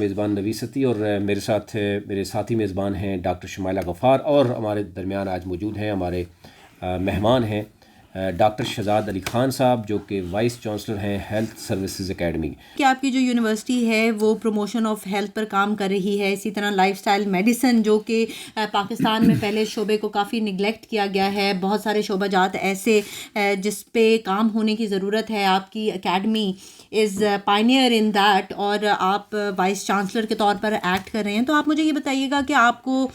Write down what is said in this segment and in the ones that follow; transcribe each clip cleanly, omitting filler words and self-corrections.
میزبان نویس ستی اور میرے ساتھ میرے ساتھی میزبان ہیں ڈاکٹر شمائلہ غفار، اور ہمارے درمیان آج موجود ہیں ہمارے مہمان ہیں ڈاکٹر شہزاد علی خان صاحب، جو کہ وائس چانسلر ہیں ہیلتھ سروسز اکیڈمی کہ آپ کی جو یونیورسٹی ہے وہ پروموشن آف ہیلتھ پر کام کر رہی ہے. اسی طرح لائف سٹائل میڈیسن جو کہ پاکستان میں پہلے شعبے کو کافی نگلیکٹ کیا گیا ہے، بہت سارے شعبہ جات ایسے جس پہ کام ہونے کی ضرورت ہے. آپ کی academy is pioneer in that, اور آپ وائس چانسلر کے طور پر ایکٹ کر رہے ہیں. تو آپ مجھے یہ بتائیے گا کہ آپ کو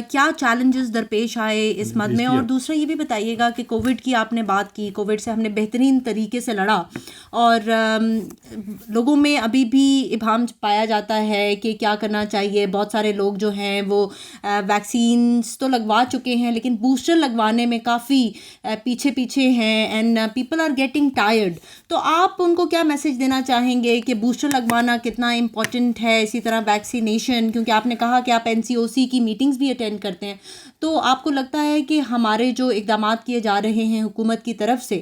کیا چیلنجز درپیش آئے اس مد میں، اور دوسرا یہ بھی بتائیے گا کہ کووڈ کی آپ نے بات کی، کووڈ سے ہم نے بہترین طریقے سے لڑا، اور لوگوں میں ابھی بھی ابہام پایا جاتا ہے کہ کیا کرنا چاہیے. بہت سارے لوگ جو ہیں وہ ویکسینس تو لگوا چکے ہیں لیکن بوسٹر لگوانے میں کافی پیچھے ہیں، and people are getting tired. تو آپ ان کو کیا میسج دینا چاہیں گے کہ بوسٹر لگوانا کتنا امپورٹنٹ ہے، اسی طرح ویکسینیشن، کیونکہ آپ نے کہا کہ آپ NCOC کی میٹنگز بھی اٹینڈ کرتے ہیں. تو آپ کو لگتا ہے کہ ہمارے جو اقدامات کیے جا رہے ہیں حکومت کی طرف سے،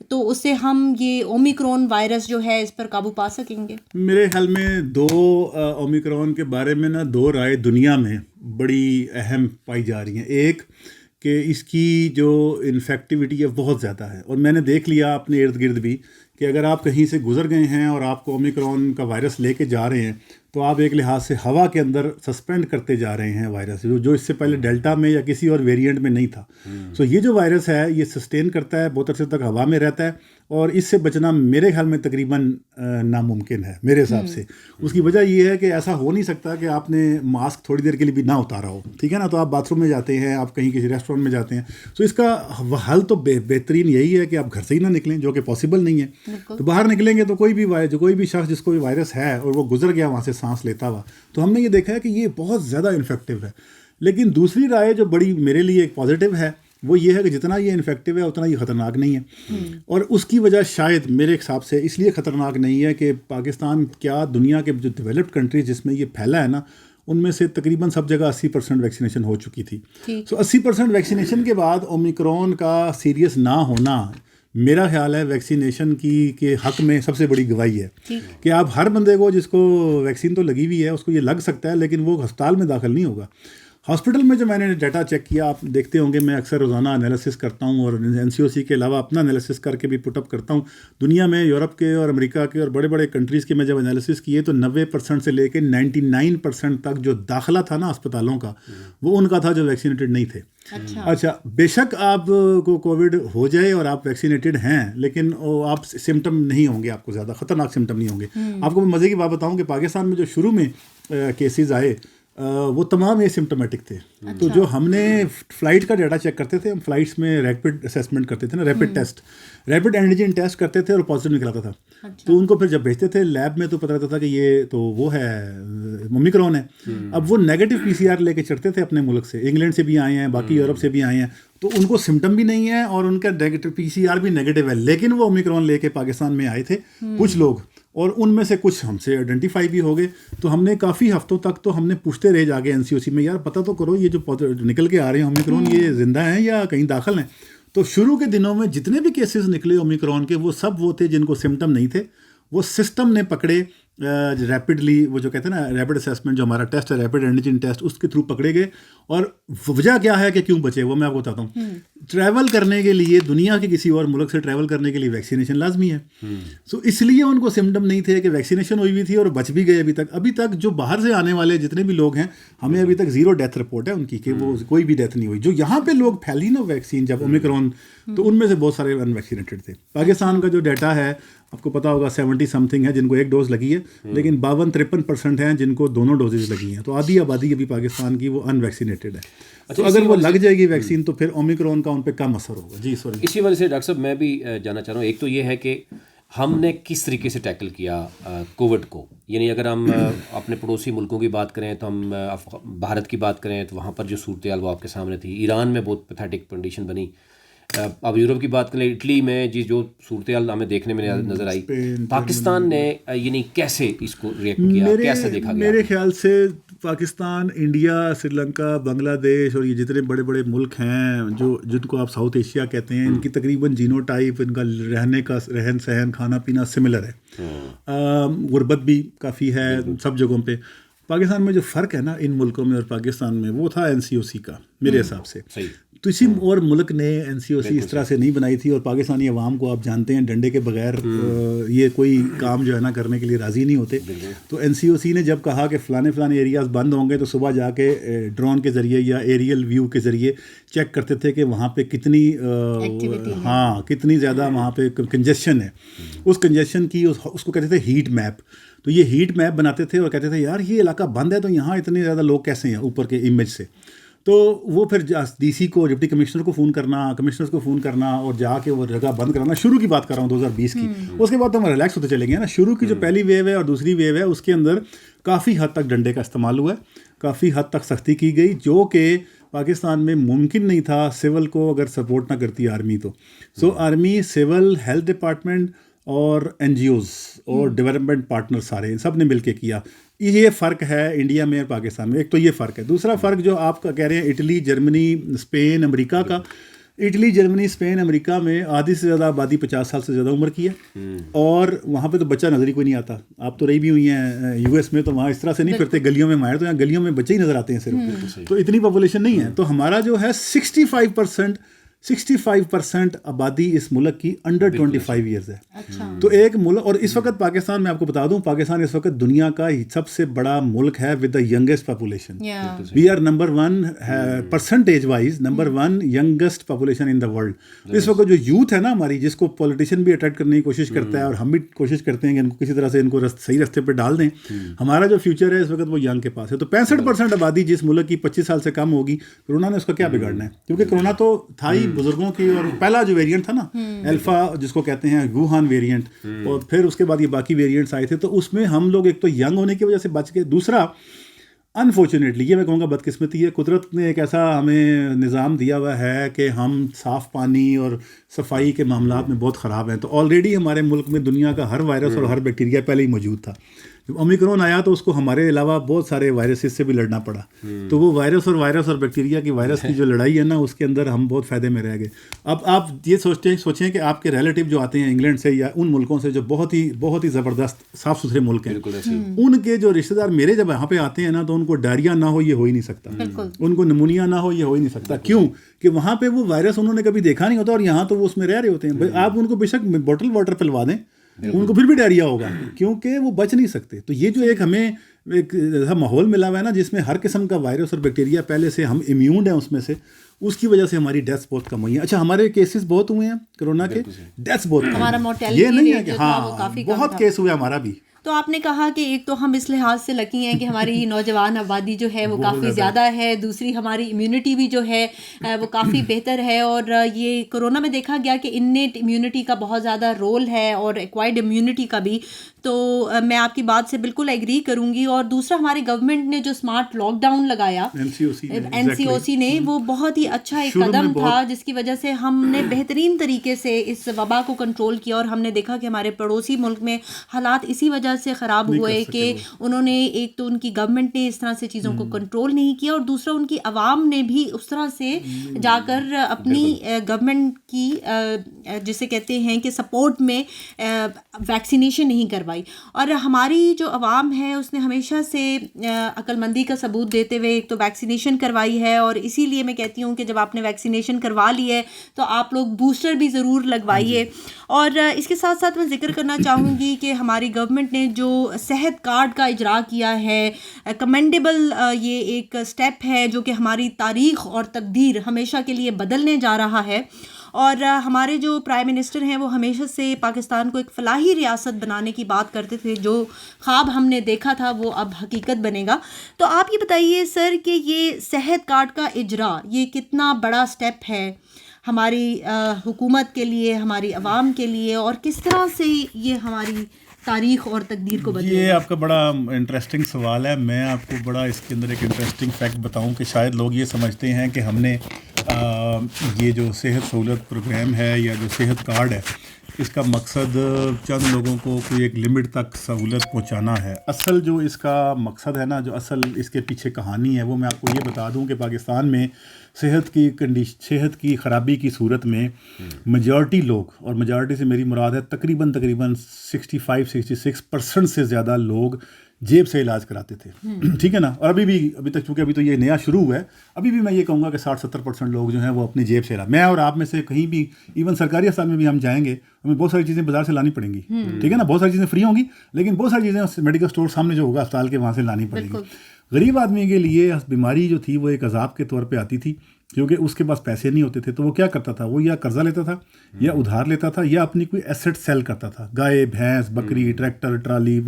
تو اس سے ہم یہ اومیکرون وائرس جو ہے اس پر قابو پا سکیں گے؟ میرے خیال میں اومیکرون کے بارے میں دو رائے دنیا میں بڑی اہم پائی جا رہی ہیں. ایک کہ اس کی جو انفیکٹیوٹی ہے بہت زیادہ ہے، اور میں نے دیکھ لیا اپنے ارد گرد بھی کہ اگر آپ کہیں سے گزر گئے ہیں اور آپ کو اومیکرون کا وائرس لے کے جا رہے ہیں تو آپ ایک لحاظ سے ہوا کے اندر سسپینڈ کرتے جا رہے ہیں وائرس، جو اس سے پہلے ڈیلٹا میں یا کسی اور ویریئنٹ میں نہیں تھا. سو یہ جو وائرس ہے یہ سسٹین کرتا ہے، بہت عرصے تک ہوا میں رہتا ہے، اور اس سے بچنا میرے خیال میں تقریباً ناممکن ہے میرے حساب سے. اس کی وجہ یہ ہے کہ ایسا ہو نہیں سکتا کہ آپ نے ماسک تھوڑی دیر کے لیے بھی نہ اتارا ہو، ٹھیک ہے نا. تو آپ باتھ روم میں جاتے ہیں، آپ کہیں کسی ریسٹورینٹ میں جاتے ہیں، تو اس کا حل تو بہترین یہی ہے کہ آپ گھر سے ہی نہ نکلیں، جو کہ پاسبل نہیں ہے. تو باہر نکلیں گے تو کوئی بھی شخص جس کو بھی وائرس ہے اور وہ گزر گیا وہاں سے سانس لیتا ہوا، تو ہم نے یہ دیکھا ہے کہ یہ بہت زیادہ انفیکٹیو ہے. لیکن دوسری رائے جو بڑی میرے لیے ایک پازیٹیو ہے وہ یہ ہے کہ جتنا یہ انفیکٹیو ہے اتنا یہ خطرناک نہیں ہے. اور اس کی وجہ شاید میرے حساب سے اس لیے خطرناک نہیں ہے کہ پاکستان کیا دنیا کے جو ڈیولپڈ کنٹریز جس میں یہ پھیلا ہے نا، ان میں سے تقریباً سب جگہ 80% ویکسینیشن ہو چکی تھی. سو 80% ویکسینیشن کے بعد اومیکرون کا سیریس نہ ہونا میرا خیال ہے ویکسینیشن کے حق میں سب سے بڑی گواہی ہے کہ آپ ہر بندے کو جس کو ویکسین تو لگی ہوئی ہے اس کو یہ لگ سکتا ہے، لیکن وہ ہسپتال میں داخل نہیں ہوگا. ہاسپٹل میں جو میں نے ڈیٹا چیک کیا، آپ دیکھتے ہوں گے میں اکثر روزانہ انالیسس کرتا ہوں، اور NCOC کے علاوہ اپنا انالیسس کر کے بھی پٹ اپ کرتا ہوں. دنیا میں یورپ کے اور امریکہ کے اور بڑے بڑے کنٹریز کے میں جب انالیسس کیے تو 90% سے لے کے 99% تک جو داخلہ تھا نا اسپتالوں کا، وہ ان کا تھا جو ویکسینیٹڈ نہیں تھے. اچھا، بے شک آپ کو کووڈ ہو جائے اور آپ ویکسینیٹڈ ہیں، لیکن آپ سمٹم نہیں ہوں گے، آپ کو زیادہ خطرناک سمٹم نہیں ہوں گے. آپ کو میں مزے کی بات بتاؤں کہ پاکستان میں جو شروع میں کیسز آئے وہ تمام یہ سمٹمیٹک تھے. تو جو ہم نے فلائٹ کا ڈیٹا چیک کرتے تھے، ہم فلائٹس میں ریپڈ اسیسمنٹ کرتے تھے نا، rapid test, rapid antigen test کرتے تھے اور پازیٹیو نکلاتا تھا. تو ان کو پھر جب بھیجتے تھے لیب میں تو پتہ رہتا تھا کہ یہ تو وہ ہے اومیکرون ہے. اب وہ نیگیٹو PCR لے کے چڑھتے تھے اپنے ملک سے، انگلینڈ سے بھی آئے ہیں، باقی یورپ سے بھی آئے ہیں، تو ان کو سمٹم بھی نہیں ہے اور ان کا نیگیٹو PCR بھی نیگیٹو ہے، لیکن وہ اومیکرون لے کے پاکستان میں آئے تھے کچھ لوگ، اور ان میں سے کچھ ہم سے آئیڈینٹیفائی بھی ہو گئے. تو ہم نے کافی ہفتوں تک تو ہم نے پوچھتے رہے جا کے NCOC میں، یار پتہ تو کرو یہ جو نکل کے آ رہے ہیں اومیکرون یہ زندہ ہیں یا کہیں داخل ہیں. تو شروع کے دنوں میں جتنے بھی کیسز نکلے اومیکرون کے وہ سب وہ تھے جن کو سمٹم نہیں تھے، وہ سسٹم نے پکڑے ریپڈلی، وہ جو کہتے ہیں نا ریپڈ اسیسمنٹ جو ہمارا ٹیسٹ ہے ریپڈ اینٹیجن ٹیسٹ، اس کے تھرو پکڑے گئے. اور وجہ کیا ہے کہ کیوں بچے وہ میں آپ کو بتاتا ہوں. ٹریول کرنے کے لیے دنیا کے کسی اور ملک سے ٹریول کرنے کے لیے ویکسینیشن لازمی ہے. سو اس لیے ان کو سمٹم نہیں تھے کہ ویکسینیشن ہوئی ہوئی تھی اور بچ بھی گئے. ابھی تک جو باہر سے آنے والے جتنے بھی لوگ ہیں ہمیں ابھی تک 0 ڈیتھ رپورٹ ہے ان کی، کہ وہ کوئی بھی ڈیتھ نہیں ہوئی. جو یہاں پہ لوگ پھیلی نا ویکسین جب اومیکرون، تو ان میں سے بہت سارے ان ویکسینیٹڈ تھے. پاکستان کا جو ڈیٹا ہے آپ کو پتا ہوگا 70 سمتھنگ ہے جن کو ایک ڈوز لگی ہے، لیکن 52-53% ہیں جن کو دونوں ڈوزز لگی ہیں. تو آدھی آبادی ابھی پاکستان کی وہ ان ویکسینیٹڈ ہے. تو اگر وہ لگ جائے گی ویکسین تو پھر اومیکرون کا ان پہ کم اثر ہوگا. جی سوری. اسی وجہ سے ڈاکٹر صاحب میں بھی جاننا چاہ رہا ہوں، ایک تو یہ ہے کہ ہم نے کس طریقے سے ٹیکل کیا کووڈ کو. یعنی اگر ہم اپنے پڑوسی ملکوں کی بات کریں تو ہم بھارت کی بات کریں تو وہاں پر جو صورتحال وہ آپ کے سامنے تھی. ایران میں بہت پیتھیٹک کنڈیشن بنی. اب یورپ کی بات کریں، اٹلی میں جی جو صورتحال ہمیں دیکھنے میں نظر آئی، پاکستان نے یعنی کیسے اس کو ریئیکٹ کیا، کیسے دیکھا گیا؟ میرے خیال سے پاکستان، انڈیا، سری لنکا، بنگلہ دیش اور یہ جتنے بڑے بڑے ملک ہیں جن کو آپ ساؤتھ ایشیا کہتے ہیں، ان کی تقریباً جینو ٹائپ، ان کا رہن سہن، کھانا پینا سملر ہے، غربت بھی کافی ہے سب جگہوں پہ۔ پاکستان میں جو فرق ہے نا ان ملکوں میں اور پاکستان میں، وہ تھا NCOC کا میرے حساب سے۔ کسی اور ملک نے NCOC اس طرح سے نہیں بنائی تھی، اور پاکستانی عوام کو آپ جانتے ہیں ڈنڈے کے بغیر یہ کوئی کام جو ہے نا کرنے کے لیے راضی نہیں ہوتے۔ تو NCOC نے جب کہا کہ فلانے ایریاز بند ہوں گے، تو صبح جا کے ڈرون کے ذریعے یا ایریل ویو کے ذریعے چیک کرتے تھے کہ وہاں پہ کتنی کتنی زیادہ وہاں پہ کنجیشن ہے۔ اس کنجیشن کی اس کو کہتے تھے ہیٹ میپ۔ تو یہ ہیٹ میپ بناتے تھے اور کہتے تھے یار یہ علاقہ بند ہے تو یہاں اتنے زیادہ لوگ کیسے ہیں اوپر کے امیج سے۔ تو وہ پھر DC کو، ڈپٹی کمشنر کو فون کرنا، کمشنرز کو فون کرنا اور جا کے وہ جگہ بند کرانا۔ شروع کی بات کر رہا ہوں 2020 کی۔ اس کے بعد تو ہم ریلیکس ہوتے چلے گئے نا۔ شروع کی جو پہلی ویو ہے اور دوسری ویو ہے، اس کے اندر کافی حد تک ڈنڈے کا استعمال ہوا ہے، کافی حد تک سختی کی گئی، جو کہ پاکستان میں ممکن نہیں تھا سول کو اگر سپورٹ نہ کرتی آرمی تو۔ آرمی، سول، ہیلتھ ڈپارٹمنٹ اور NGOs اور ڈیولپمنٹ پارٹنر سارے سب نے مل کے کیا۔ یہ فرق ہے انڈیا میں اور پاکستان میں، ایک تو یہ فرق ہے۔ دوسرا فرق جو آپ کا کہہ رہے ہیں اٹلی، جرمنی، اسپین، امریکہ کا، اٹلی، جرمنی، اسپین، امریکہ میں آدھی سے زیادہ آبادی 50 سال سے زیادہ عمر کی ہے، اور وہاں پہ تو بچہ نظر ہی کوئی نہیں آتا۔ آپ تو رہی بھی ہوئی ہیں US میں، تو وہاں اس طرح سے نہیں پھرتے گلیوں میں ماہر، تو یہاں گلیوں میں بچے ہی نظر آتے ہیں صرف۔ تو اتنی پاپولیشن نہیں ہے۔ تو ہمارا جو ہے 65% آبادی اس ملک کی انڈر 25 ایئرز ہے۔ تو ایک ملک، اور اس وقت پاکستان، میں آپ کو بتا دوں، پاکستان اس وقت دنیا کا سب سے بڑا ملک ہے with the youngest population. We are number 1 percentage wise, number 1 youngest population in the world. اس وقت جو یوتھ ہے نا ہماری، جس کو پولیٹیشین بھی اٹریکٹ کرنے کی کوشش کرتا ہے، اور ہم بھی کوشش کرتے ہیں کہ ان کو کسی طرح سے ان کو صحیح راستے پہ ڈال دیں، ہمارا جو فیوچر ہے اس وقت وہ ینگ کے پاس ہے۔ تو 65% آبادی جس ملک کی 25 سال سے کم ہوگی، کرونا نے اس کا کیا بگاڑنا ہے؟ کیونکہ کرونا تو تھا ہی بزرگوں کی، اور پہلا جو ویریئنٹ تھا نا الفا جس کو کہتے ہیں، ووہان ویریئنٹ، اور پھر اس کے بعد یہ باقی ویریئنٹس آئے تھے، تو اس میں ہم لوگ ایک تو ینگ ہونے کی وجہ سے بچ گئے۔ دوسرا انفارچونیٹلی، یہ میں کہوں گا بدقسمتی ہے، قدرت نے ایک ایسا ہمیں نظام دیا ہوا ہے کہ ہم صاف پانی اور صفائی کے معاملات میں بہت خراب ہیں۔ تو آلریڈی ہمارے ملک میں دنیا کا ہر وائرس اور ہر بیکٹیریا پہلے ہی موجود تھا۔ جب اومیکرون آیا تو اس کو ہمارے علاوہ بہت سارے وائرسز سے بھی لڑنا پڑا۔ تو وہ وائرس اور بیکٹیریا کی وائرس کی جو لڑائی ہے نا، اس کے اندر ہم بہت فائدے میں رہ گئے۔ اب آپ یہ سوچیں کہ آپ کے ریلیٹیو جو آتے ہیں انگلینڈ سے یا ان ملکوں سے جو بہت ہی زبردست صاف ستھرے ملک ہیں، ان کے جو رشتے دار میرے جب یہاں پہ آتے ہیں نا، تو ان کو ڈائریا نہ ہو یہ ہو ہی نہیں سکتا، ان کو نمونیا نہ ہو یہ ہو ہی نہیں سکتا۔ کیوں کہ وہاں پہ وہ وائرس انہوں نے کبھی دیکھا نہیں ہوتا، اور یہاں تو وہ اس میں رہ رہے ہوتے ہیں۔ آپ ان کو بے شک بوٹل واٹر پلوا دیں، ان کو پھر بھی ڈائریا ہوگا، کیونکہ وہ بچ نہیں سکتے۔ تو یہ جو ایک ہمیں ایک ایسا ماحول ملا ہوا ہے نا، جس میں ہر قسم کا وائرس اور بیکٹیریا پہلے سے ہم امیون ہیں اس میں سے، اس کی وجہ سے ہماری ڈیتھس بہت کم ہوئی ہیں۔ اچھا، ہمارے کیسز بہت ہوئے ہیں کرونا کے، ڈیتھس بہت کم، ہمارا مورٹیلٹی یہ نہیں ہے کہ ہاں بہت کیس ہوئے ہمارا بھی۔ تو آپ نے کہا کہ ایک تو ہم اس لحاظ سے لکی ہیں کہ ہماری نوجوان آبادی جو ہے وہ کافی زیادہ ہے، دوسری ہماری امیونٹی بھی جو ہے وہ کافی بہتر ہے، اور یہ کرونا میں دیکھا گیا کہ انیٹ امیونٹی کا بہت زیادہ رول ہے اور ایکوائرڈ امیونٹی کا بھی۔ تو میں آپ کی بات سے بالکل ایگری کروں گی۔ اور دوسرا، ہماری گورنمنٹ نے جو اسمارٹ لاک ڈاؤن لگایا NCOC نے، وہ بہت ہی اچھا ایک قدم تھا، جس کی وجہ سے ہم نے بہترین طریقے سے اس وبا کو کنٹرول کیا۔ اور ہم نے دیکھا کہ ہمارے پڑوسی ملک میں حالات اسی وجہ سے خراب ہوئے کہ انہوں نے، ایک تو ان کی گورنمنٹ نے اس طرح سے چیزوں کو کنٹرول نہیں کیا، اور دوسرا ان کی عوام نے بھی اس طرح سے جا کر اپنی گورنمنٹ کی جسے کہتے ہیں کہ سپورٹ میں ویکسینیشن نہیں کروائی۔ اور ہماری جو عوام ہے اس نے ہمیشہ سے عقل مندی کا ثبوت دیتے ہوئے ایک تو ویکسینیشن کروائی ہے، اور اسی لیے میں کہتی ہوں کہ جب آپ نے ویکسینیشن کروا لی ہے تو آپ لوگ بوسٹر بھی ضرور لگوائیے۔ اور اس کے ساتھ ساتھ میں ذکر کرنا چاہوں گی کہ ہماری گورنمنٹ نے جو صحت کارڈ کا اجرا کیا ہے، کمینڈیبل یہ ایک سٹیپ ہے جو کہ ہماری تاریخ اور تقدیر ہمیشہ کے لیے بدلنے جا رہا ہے۔ اور ہمارے جو پرائم منسٹر ہیں وہ ہمیشہ سے پاکستان کو ایک فلاحی ریاست بنانے کی بات کرتے تھے، جو خواب ہم نے دیکھا تھا وہ اب حقیقت بنے گا۔ تو آپ یہ بتائیے سر کہ یہ صحت کارڈ کا اجرا یہ کتنا بڑا سٹیپ ہے ہماری حکومت کے لیے، ہماری عوام کے لیے، اور کس طرح سے یہ ہماری تاریخ اور تقدیر کو بدلے گا؟ یہ آپ کا بڑا انٹرسٹنگ سوال ہے۔ میں آپ کو بڑا اس کے اندر ایک انٹرسٹنگ فیکٹ بتاؤں کہ شاید لوگ یہ سمجھتے ہیں کہ ہم نے یہ جو صحت سہولت پروگرام ہے یا جو صحت کارڈ ہے، اس کا مقصد چند لوگوں کو کوئی ایک لمٹ تک سہولت پہنچانا ہے. اصل جو اس کا مقصد ہے نا، جو اصل اس کے پیچھے کہانی ہے، وہ میں آپ کو یہ بتا دوں کہ پاکستان میں صحت کی خرابی کی صورت میں میجورٹی لوگ، اور میجورٹی سے میری مراد ہے تقریباً 65-66% سے زیادہ لوگ جیب سے علاج کراتے تھے. ٹھیک ہے نا. اور ابھی تک چونکہ ابھی تو یہ نیا شروع ہوا ہے، ابھی بھی میں یہ کہوں گا کہ 60-70% لوگ جو ہیں وہ اپنی جیب سے علاج. میں اور آپ میں سے کہیں بھی ایون سرکاری اسپتال میں بھی ہم جائیں گے، ہمیں بہت ساری چیزیں بازار سے لانی پڑیں گی. ٹھیک ہے نا. بہت ساری چیزیں فری ہوں گی، لیکن بہت ساری چیزیں میڈیکل اسٹور سامنے جو ہوگا اسپتال کے، وہاں سے لانی پڑے گی. غریب آدمی کے لیے بیماری جو تھی وہ ایک عذاب کے طور پہ آتی تھی، کیونکہ اس کے پاس پیسے نہیں ہوتے تھے. تو وہ کیا کرتا تھا؟ وہ یا قرضہ لیتا تھا، یا ادھار لیتا تھا، یا اپنی کوئی ایسٹ سیل کرتا تھا. گائے، بھینس، بکری، ٹریکٹر، ٹرالی،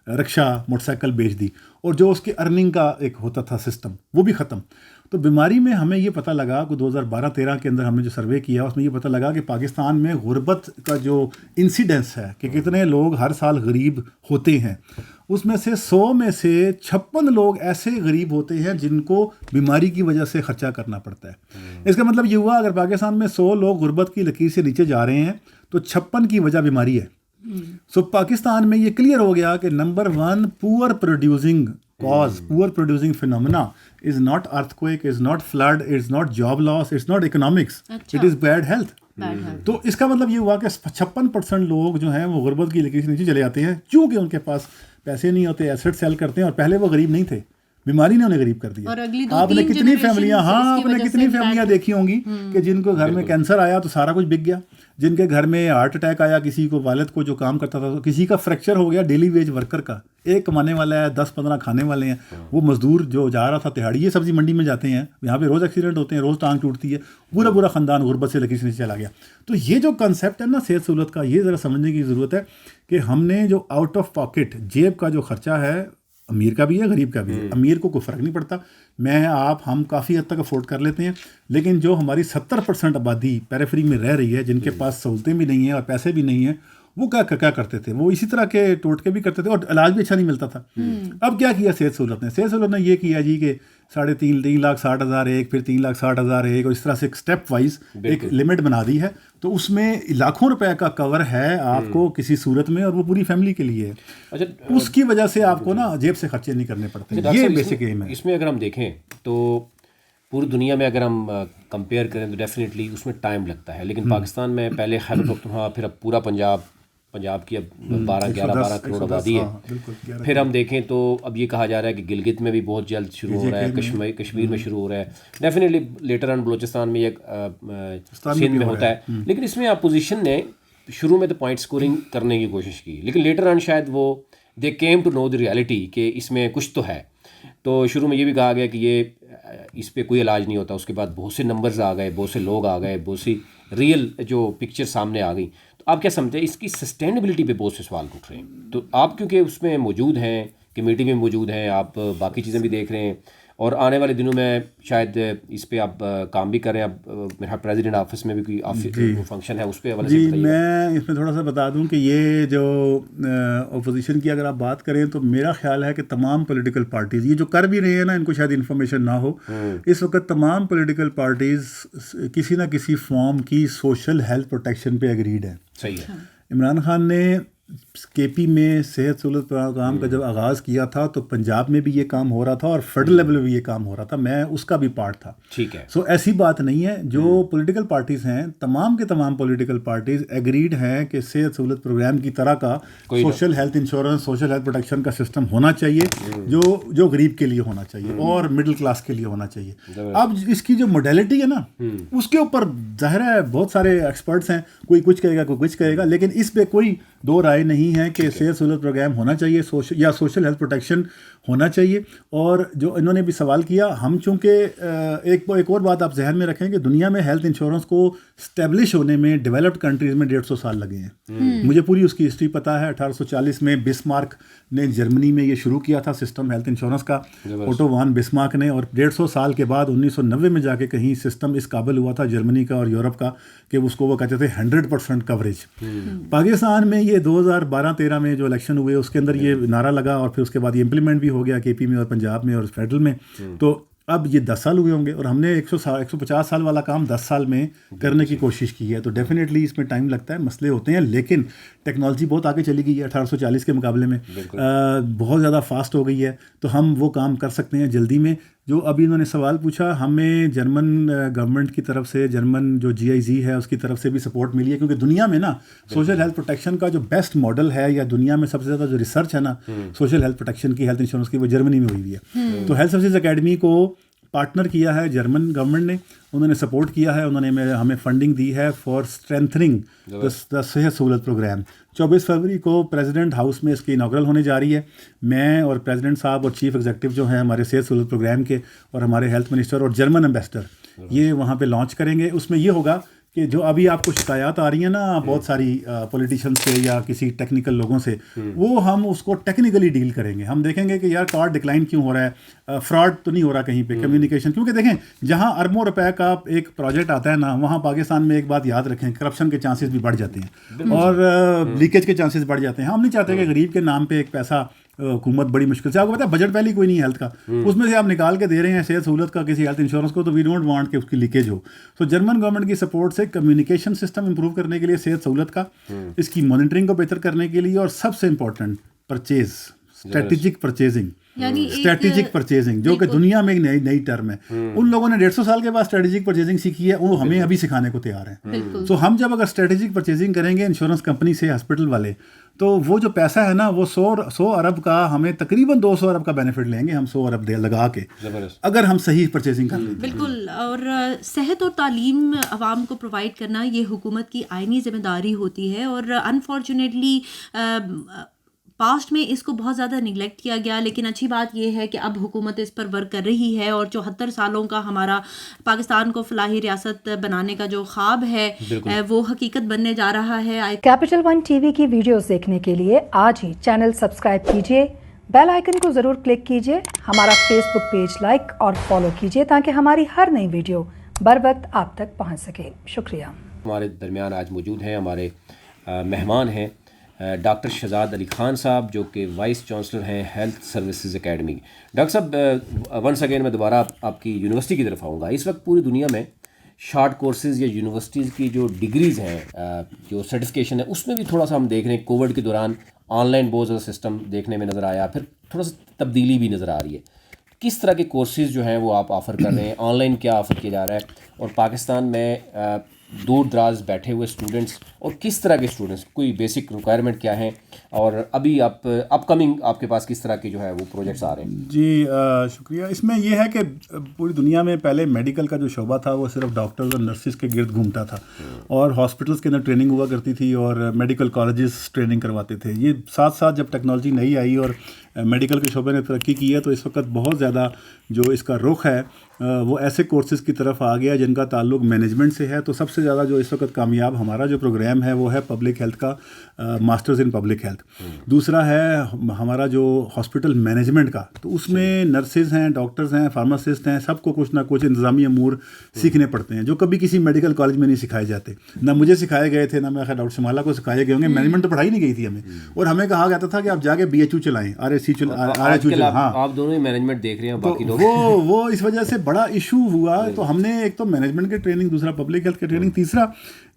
رکشہ، موٹر سائیکل بیچ دی، اور جو اس کی ارننگ کا ایک ہوتا تھا سسٹم، وہ بھی ختم. تو بیماری میں ہمیں یہ پتہ لگا کہ 2012-13 کے اندر ہم نے جو سروے کیا، اس میں یہ پتہ لگا کہ پاکستان میں غربت کا جو انسیڈنس ہے کہ کتنے لوگ ہر سال غریب ہوتے ہیں، اس میں سے 100 میں سے 56 لوگ ایسے غریب ہوتے ہیں جن کو بیماری کی وجہ سے خرچہ کرنا پڑتا ہے. اس کا مطلب یہ ہوا اگر پاکستان میں 100 لوگ غربت کی لکیر سے نیچے جا رہے ہیں تو 56 کی وجہ بیماری ہے. سو پاکستان میں یہ کلیئر ہو گیا کہ نمبر 1 پور producing cause, poor producing phenomena is not earthquake, is not flood, is not job loss, it's not economics, it is bad health. تو اس کا مطلب یہ ہوا کہ 56% لوگ جو ہیں وہ غربت کی لکیر سے نیچے چلے جاتے ہیں، چونکہ ان کے پاس پیسے نہیں ہوتے، ایسٹ سیل کرتے ہیں، اور پہلے وہ غریب نہیں تھے، بیماری نے انہیں غریب کر دیا. آپ نے کتنی فیملیاں دیکھی ہوں گی کہ جن کو گھر میں کینسر آیا تو سارا کچھ بک گیا، جن کے گھر میں ہارٹ اٹیک آیا، کسی کو والد کو جو کام کرتا تھا، کسی کا فریکچر ہو گیا ڈیلی ویج ورکر کا، ایک کمانے والا ہے، 10-15 کھانے والے ہیں، وہ مزدور جو جا رہا تھا تہاڑی، یہ سبزی منڈی میں جاتے ہیں، یہاں پہ روز ایکسیڈنٹ ہوتے ہیں، روز ٹانگ ٹوٹتی ہے، پورا خاندان غربت سے لکیر سے چلا گیا. تو یہ جو کنسیپٹ ہے نا صحت سہولت کا، یہ ذرا سمجھنے کی ضرورت ہے کہ ہم نے جو آؤٹ آف پاکٹ جیب کا جو خرچہ ہے، امیر کا بھی ہے، غریب کا بھی ہے. امیر کو کوئی فرق نہیں پڑتا، میں آپ ہم کافی حد تک افورڈ کر لیتے ہیں، لیکن جو ہماری 70% آبادی پیریفری میں رہ رہی ہے، جن کے پاس سہولتیں بھی نہیں ہیں اور پیسے بھی نہیں ہیں، وہ کیا کرتے تھے؟ وہ اسی طرح کے ٹوٹکے بھی کرتے تھے، اور علاج بھی اچھا نہیں ملتا تھا. اب کیا کیا صحت سہولت نے یہ کیا جی کہ 3,60,000 ایک، پھر 3,60,000 ایک، اور اس طرح سے ایک اسٹیپ وائز ایک لمٹ بنا دی ہے. تو اس میں لاکھوں روپے کا کور ہے آپ کو کسی صورت میں، اور وہ پوری فیملی کے لیے ہے. اس کی وجہ سے آپ کو نا جیب سے خرچے نہیں کرنے پڑتے. یہ بیسک ایم ہے. اس میں اگر ہم دیکھیں تو پوری دنیا میں اگر ہم کمپیئر کریں تو ڈیفینیٹلی اس میں ٹائم لگتا ہے، لیکن پاکستان میں پہلے خیبر پختونخوا، پھر اب پورا پنجاب کی اب 12 کروڑ آبادی ہے. پھر ہم دیکھیں تو اب یہ کہا جا رہا ہے کہ گلگت میں بھی بہت جلد شروع ہو رہا ہے، کشمیر میں شروع ہو رہا ہے، ڈیفینیٹلی لیٹر آن بلوچستان میں، ایک سندھ میں ہوتا ہے. لیکن اس میں اپوزیشن نے شروع میں تو پوائنٹ اسکورنگ کرنے کی کوشش کی، لیکن لیٹر آن شاید وہ they came to know the reality کہ اس میں کچھ تو ہے. تو شروع میں یہ بھی کہا گیا کہ یہ اس پہ کوئی علاج نہیں ہوتا. اس کے بعد بہت سے نمبرز آ گئے، بہت سے لوگ آ گئے، بہت سی ریئل جو پکچر سامنے آ گئی. تو آپ کیا سمجھتے ہیں اس کی سسٹینیبلٹی پہ بہت سے سوال اٹھ رہے ہیں؟ تو آپ کیونکہ اس میں موجود ہیں، کمیٹی میں موجود ہیں، آپ باقی چیزیں بھی دیکھ رہے ہیں، اور آنے والے دنوں میں شاید اس پہ آپ کام بھی کر رہے ہیں. اب میرا پریزیڈنٹ آفس میں بھی کوئی فنکشن ہے، اس پہ حوالے سے بتائیے. میں اس میں تھوڑا سا بتا دوں کہ یہ جو اپوزیشن کی اگر آپ بات کریں تو میرا خیال ہے کہ تمام پولیٹیکل پارٹیز یہ جو کر بھی رہے ہیں نا، ان کو شاید انفارمیشن نہ ہو، اس وقت تمام پولیٹیکل پارٹیز کسی نہ کسی فارم کی سوشل ہیلتھ پروٹیکشن پہ اگریڈ ہیں. صحیح ہے. عمران خان نے کے پی میں صحت سہولت پروگرام کا جب آغاز کیا تھا تو پنجاب میں بھی یہ کام ہو رہا تھا، اور فیڈرل لیول پہ بھی یہ کام ہو رہا تھا، میں اس کا بھی پارٹ تھا. ٹھیک ہے. سو ایسی بات نہیں ہے. جو پولیٹیکل پارٹیز ہیں، تمام کے تمام پولیٹیکل پارٹیز ایگریڈ ہیں کہ صحت سہولت پروگرام کی طرح کا social health insurance, social health protection کا سسٹم ہونا چاہیے، جو غریب کے لیے ہونا چاہیے اور مڈل کلاس کے لیے ہونا چاہیے. اب اس کی جو موڈیلٹی ہے نا، اس کے اوپر ظاہر ہے بہت سارے ایکسپرٹس ہیں، کوئی کچھ کہے گا، کوئی کچھ کہے گا، لیکن اس پہ کوئی دو رائے نہیں ہے کہ صحت سہولت پروگرام ہونا چاہیے یا سوشل ہیلتھ پروٹیکشن ہونا چاہیے. اور جو انہوں نے بھی سوال کیا، ہم چونکہ ایک اور بات آپ ذہن میں رکھیں کہ دنیا میں ہیلتھ انشورنس کو اسٹیبلش ہونے میں ڈیولپڈ کنٹریز میں 150 سال لگے ہیں. مجھے پوری اس کی ہسٹری پتہ ہے. 1840 میں بسمارک نے جرمنی میں یہ شروع کیا تھا سسٹم ہیلتھ انشورنس کا، اوٹو وان بسمارک نے، اور 150 سال کے بعد 1990 میں جا کے کہیں سسٹم اس قابل ہوا تھا جرمنی کا اور یورپ کا کہ اس کو وہ کہتے تھے 100% کوریج. پاکستان میں یہ 2012-13 میں جو الیکشن ہوئے اس کے اندر یہ نعرہ لگا، اور پھر اس کے بعد یہ امپلیمنٹ بھی ہو گیا کے پی میں اور پنجاب میں اور فیڈرل میں. تو اب یہ 10 سال ہوئے ہوں گے اور ہم نے 150 سال والا کام 10 سال میں کرنے کی کوشش کی ہے. تو ڈیفینیٹلی اس میں ٹائم لگتا ہے, مسئلے ہوتے ہیں, لیکن ٹیکنالوجی بہت آگے چلی گئی ہے 1840 کے مقابلے میں, بہت زیادہ فاسٹ ہو گئی ہے. تو ہم وہ کام کر سکتے ہیں جلدی میں. جو ابھی انہوں نے سوال پوچھا, ہمیں جرمن گورنمنٹ کی طرف سے, جرمن جو GIZ ہے اس کی طرف سے بھی سپورٹ ملی ہے, کیونکہ دنیا میں نا سوشل ہیلتھ پروٹیکشن کا جو بیسٹ ماڈل ہے, یا دنیا میں سب سے زیادہ جو ریسرچ ہے نا سوشل ہیلتھ پروٹیکشن کی, ہیلتھ انشورنس کی, وہ جرمنی میں ہوئی ہے. تو ہیلتھ سروسز اکیڈمی کو پارٹنر کیا ہے جرمن گورنمنٹ نے, انہوں نے سپورٹ کیا ہے, انہوں نے ہمیں فنڈنگ دی ہے فار اسٹرینتھننگ دا صحت سہولت پروگرام. 24 فروری کو پریزیڈنٹ ہاؤس میں اس کی اناگرل ہونے جا رہی ہے. میں اور پریزیڈنٹ صاحب اور چیف ایگزیکٹو جو ہیں ہمارے صحت سہولت پروگرام کے, اور ہمارے ہیلتھ منسٹر اور جرمن ایمبیسڈر, یہ وہاں پہ لانچ کریں گے. اس میں یہ ہوگا کہ جو ابھی آپ کو شکایات آ رہی ہیں نا بہت ساری پولیٹیشین سے یا کسی ٹیکنیکل لوگوں سے, وہ ہم اس کو ٹیکنیکلی ڈیل کریں گے. ہم دیکھیں گے کہ یار کارڈ ڈکلائن کیوں ہو رہا ہے, فراڈ تو نہیں ہو رہا کہیں پہ, کمیونیکیشن, کیونکہ دیکھیں جہاں اربوں روپے کا ایک پروجیکٹ آتا ہے نا, وہاں پاکستان میں ایک بات یاد رکھیں, کرپشن کے چانسز بھی بڑھ جاتے ہیں اور لیکیج کے چانسز بڑھ جاتے ہیں. ہم نہیں چاہتے کہ غریب کے نام پہ ایک پیسہ حکومت بڑی مشکل سے, آپ کو پتا ہے بجٹ پہلے کوئی نہیں ہے ہیلتھ کا, اس میں سے آپ نکال کے دے رہے ہیں صحت سہولت کا کسی ہیلتھ انشورنس کو, تو وی ڈونٹ وانٹ کہ اس کی لیکیج ہو. سو جرمن گورنمنٹ کی سپورٹ سے کمیونیکیشن سسٹم امپروو کرنے کے لیے صحت سہولت کا, اس کی مانیٹرنگ کو بہتر کرنے کے لیے, اور سب سے important purchase, strategic purchasing, strategic purchasing, جو کہ دنیا میں ایک نئی ٹرم ہے. ان لوگوں نے 150 سال کے بعد اسٹریٹجک پرچیزنگ سیکھی ہے, وہ ہمیں ابھی سکھانے کو تیار ہیں. سو ہم جب اگر اسٹریٹجک پرچیزنگ کریں گے انشورنس کمپنی سے, ہاسپٹل والے, تو وہ جو پیسہ ہے نا وہ 100 ارب کا, ہمیں تقریباً 200 ارب کا بینیفٹ لیں گے ہم 100 ارب لگا کے, اگر ہم صحیح پرچیزنگ کر لیں. بالکل. اور صحت اور تعلیم عوام کو پرووائڈ کرنا یہ حکومت کی آئینی ذمہ داری ہوتی ہے, اور انفارچونیٹلی پاسٹ میں اس کو بہت زیادہ نگلیکٹ کیا گیا. لیکن اچھی بات یہ ہے کہ اب حکومت اس پر ورک کر رہی ہے, اور 74 سالوں کا ہمارا پاکستان کو فلاحی ریاست بنانے کا جو خواب ہے وہ حقیقت بننے جا رہا ہے. کیپٹل ون ٹی وی کی ویڈیوز دیکھنے کے لیے آج ہی چینل سبسکرائب کیجیے, بیل آئیکن کو ضرور کلک کیجیے, ہمارا فیس بک پیج لائک اور فالو کیجیے تاکہ ہماری ہر نئی ویڈیو بر وقت آپ تک پہنچ سکے. شکریہ. ہمارے درمیان آج موجود ہیں ہمارے مہمان ہیں ڈاکٹر شہزاد علی خان صاحب, جو کہ وائس چانسلر ہیں ہیلتھ سروسز اکیڈمی. ڈاکٹر صاحب ونس اگین میں دوبارہ آپ کی یونیورسٹی کی طرف آؤں گا. اس وقت پوری دنیا میں شارٹ کورسز یا یونیورسٹیز کی جو ڈگریز ہیں, جو سرٹیفکیشن ہے, اس میں بھی تھوڑا سا ہم دیکھ رہے ہیں کووڈ کے دوران آن لائن بہت زیادہ سسٹم دیکھنے میں نظر آیا, پھر تھوڑا سا تبدیلی بھی نظر آ رہی ہے. کس طرح کے کورسز جو ہیں وہ آپ آفر کر رہے ہیں, آن لائن کیا آفر کیا جا رہا ہے, اور پاکستان میں دور دراز بیٹھے ہوئے اسٹوڈنٹس, اور کس طرح کے اسٹوڈنٹس, کوئی بیسک ریکوائرمنٹ کیا ہیں, اور ابھی آپ اپ کمنگ آپ کے پاس کس طرح کے جو ہے وہ پروجیکٹس آ رہے ہیں؟ جی شکریہ. اس میں یہ ہے کہ پوری دنیا میں پہلے میڈیکل کا جو شعبہ تھا وہ صرف ڈاکٹرز اور نرسز کے گرد گھومتا تھا, اور ہاسپٹلس کے اندر ٹریننگ ہوا کرتی تھی, اور میڈیکل کالجز ٹریننگ کرواتے تھے. یہ ساتھ ساتھ جب ٹیکنالوجی نئی آئی اور میڈیکل کے شعبے نے ترقی کی ہے, تو اس وقت بہت زیادہ جو اس کا رخ ہے وہ ایسے کورسز کی طرف آ گیا جن کا تعلق مینجمنٹ سے ہے. تو سب سے زیادہ جو اس وقت کامیاب ہمارا جو پروگرام ہے وہ ہے پبلک ہیلتھ کا, ماسٹرز ان پبلک ہیلتھ. دوسرا ہے ہمارا جو ہاسپٹل مینجمنٹ کا, تو اس میں نرسز ہیں, ڈاکٹرز ہیں, فارماسسٹ ہیں, سب کو کچھ نہ کچھ انتظامی امور سیکھنے پڑتے ہیں جو کبھی کسی میڈیکل کالج میں نہیں سکھائے جاتے. نہ مجھے سکھائے گئے تھے, نہ میں ڈاکٹر شمالہ کو سکھائے گئے ہوں گے. مینجمنٹ تو پڑھائی نہیں گئی تھی ہمیں, اور ہمیں کہا جاتا تھا کہ آپ جا کے BHU چلائیں, RSC چلائیں. ہاں, آپ دونوں ہی مینجمنٹ دیکھ رہے ہیں, باقی لوگ وہ اس وجہ سے بڑا ایشو ہوا. تو ہم نے ایک تو مینجمنٹ کی ٹریننگ, دوسرا پبلک ہیلتھ کی ٹریننگ, تیسرا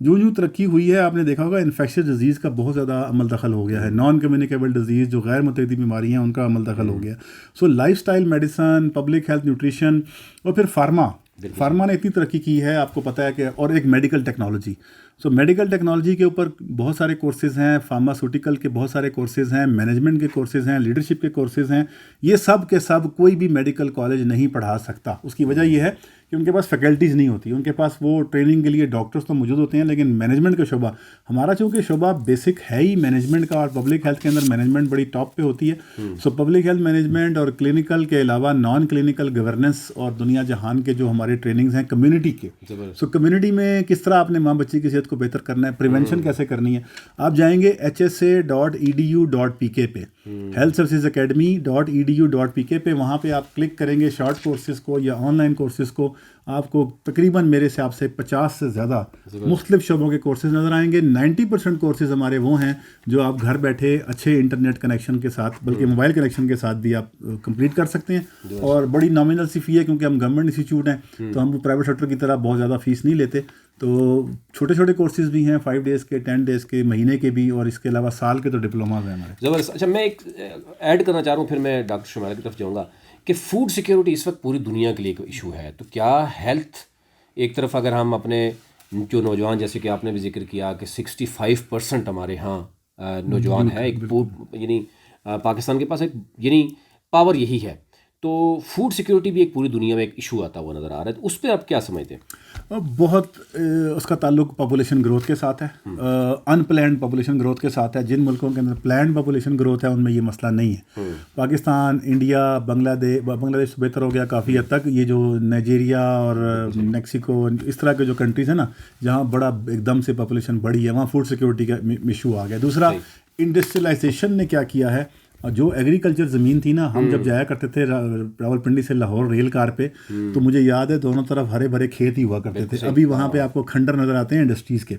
جو ترقی ہوئی ہے آپ نے دیکھا ہوگا انفیکشس ڈیزیز کا بہت زیادہ عمل دخل ہو گیا ہے. نان کمیونیکیبل ڈیزیز, جو غیر متعدی بیماریاں ہیں, ان کا عمل دخل ہو گیا. So life style medicine, public health, nutrition, اور پھر فارما نے اتنی ترقی کی ہے آپ کو پتہ ہے کہ, اور ایک medical technology. So medical technology کے اوپر بہت سارے کورسز ہیں, فارماسوٹیکل کے بہت سارے کورسز ہیں, مینجمنٹ کے کورسز ہیں, لیڈرشپ کے کورسز ہیں. یہ سب کے سب کوئی بھی میڈیکل کالج نہیں پڑھا سکتا. اس کی وجہ یہ ہے کہ ان کے پاس فیکلٹیز نہیں ہوتی, ان کے پاس وہ ٹریننگ کے لیے ڈاکٹرز تو موجود ہوتے ہیں, لیکن مینجمنٹ کا شعبہ ہمارا چونکہ شعبہ بیسک ہے ہی مینجمنٹ کا, اور پبلک ہیلتھ کے اندر مینجمنٹ بڑی ٹاپ پہ ہوتی ہے. سو پبلک ہیلتھ مینجمنٹ اور کلینکل کے علاوہ نان کلینکل گورننس اور دنیا جہان کے جو ہمارے ٹریننگز ہیں کمیونٹی کے. سو کمیونٹی میں کس طرح آپ نے ماں بچی کی صحت کو بہتر کرنا ہے, پریونشن کیسے کرنی ہے, آپ جائیں گے HSA.edu.pk پہ, healthserviceacademy.edu.pk پہ. وہاں پہ آپ کلک کریں گے شارٹ کورسز کو یا آن لائن کورسز کو, آپ کو تقریباً میرے حساب سے 50 سے زیادہ مختلف شعبوں کے کورسز نظر آئیں گے. 90% کورسز ہمارے وہ ہیں جو آپ گھر بیٹھے اچھے انٹرنیٹ کنیکشن کے ساتھ, بلکہ موبائل کنیکشن کے ساتھ بھی آپ کمپلیٹ کر سکتے ہیں, اور بڑی نامنل سی فی ہے کیونکہ ہم گورنمنٹ انسٹیٹیوٹ ہیں تو ہم پرائیویٹ سیکٹر کی طرح بہت زیادہ فیس نہیں لیتے. تو چھوٹے چھوٹے کورسز بھی ہیں 5 days کے, 10 days کے, مہینے کے بھی, اور اس کے علاوہ سال کے تو ڈپلوماز ہیں ہمارے. زبردست. اچھا میں ایک ایڈ کرنا چاہ رہا ہوں, پھر میں ڈاکٹر شمائلہ کی طرف جاؤں گا کہ فوڈ سیکیورٹی اس وقت پوری دنیا کے لیے ایک ایشو ہے. تو کیا ہیلتھ ایک طرف اگر ہم اپنے جو نوجوان, جیسے کہ آپ نے بھی ذکر کیا کہ 65% ہمارے ہاں نوجوان ہے, ایک یعنی پاکستان کے پاس ایک یعنی پاور یہی ہے, تو فوڈ سیکیورٹی بھی ایک پوری دنیا میں ایک ایشو آتا ہوا نظر آ رہا ہے. تو اس پہ آپ کیا سمجھتے ہیں؟ بہت اس کا تعلق پاپولیشن گروتھ کے ساتھ ہے, ان پلانڈ پاپولیشن گروتھ کے ساتھ ہے. جن ملکوں کے اندر پلانڈ پاپولیشن گروتھ ہے ان میں یہ مسئلہ نہیں ہے. پاکستان, انڈیا, بنگلہ دیش بہتر ہو گیا کافی حد تک. یہ جو نائجیریا اور میکسیکو اس طرح کے جو کنٹریز ہیں نا جہاں بڑا ایک دم سے پاپولیشن بڑھی ہے, وہاں فوڈ سیکیورٹی کا ایشو آ گیا. دوسرا انڈسٹریلائزیشن نے کیا کیا ہے, جو ایگریکلچر زمین تھی نا, ہم جب جایا کرتے تھے راولپنڈی سے لاہور ریل کار پہ, تو مجھے یاد ہے دونوں طرف ہرے بھرے کھیت ہی ہوا کرتے تھے. ابھی وہاں پہ آپ کو کھنڈر نظر آتے ہیں انڈسٹریز کے.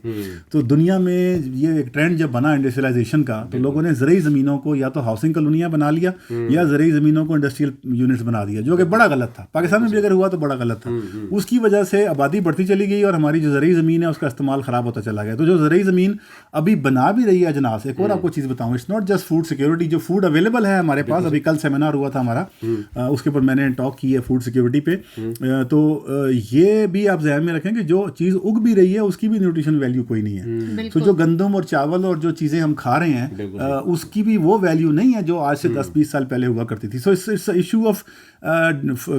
تو دنیا میں یہ ایک ٹرینڈ جب بنا انڈسٹریلائزیشن کا, تو لوگوں نے زرعی زمینوں کو یا تو ہاؤسنگ کالونیاں بنا لیا یا زرعی زمینوں کو انڈسٹریل یونٹس بنا دیا, جو کہ بڑا غلط تھا. پاکستان میں بھی اگر ہوا تو بڑا غلط تھا. اس کی وجہ سے آبادی بڑھتی چلی گئی اور ہماری جو زرعی زمین ہے اس کا استعمال خراب ہوتا چلا گیا. تو جو زرعی زمین ابھی بنا بھی رہی ہے اجناس, ایک اور آپ کو چیز بتاؤں, it's not just food security, جو فوڈ اویلیبل ہے ہمارے پاس. ابھی کل سیمینار ہوا تھا ہمارا, اس کے اوپر میں نے ٹاک کی ہے فوڈ سیکیورٹی پہ. تو یہ بھی آپ ذہن میں رکھیں کہ جو چیز اگ بھی رہی ہے اس کی بھی نیوٹریشن ویلیو کوئی نہیں ہے. تو جو گندم اور چاول اور جو چیزیں ہم کھا رہے ہیں اس کی بھی وہ ویلیو نہیں ہے جو آج سے 10-20 سال پہلے ہوا کرتی تھی. سو اس ایشو آف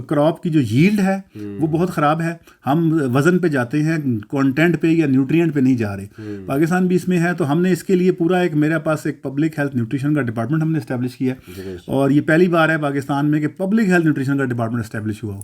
کراپ کی جو ییلڈ ہے وہ بہت خراب ہے. ہم وزن پہ جاتے ہیں, کانٹینٹ پہ یا نیوٹرینٹ پہ نہیں جا رہے. پاکستان بھی اس میں ہے, تو ہم نے اس کے لیے پورا ایک, میرے پاس ایک پبلک ہیلتھ نیوٹریشن کا ڈپارٹمنٹ ہم نے اسٹیبلش کیا ہے, اور یہ پہلی بار ہے پاکستان میں کہ پبلک ہیلتھ نیوٹریشن کا ڈپارٹمنٹ اسٹیبلش ہوا ہو.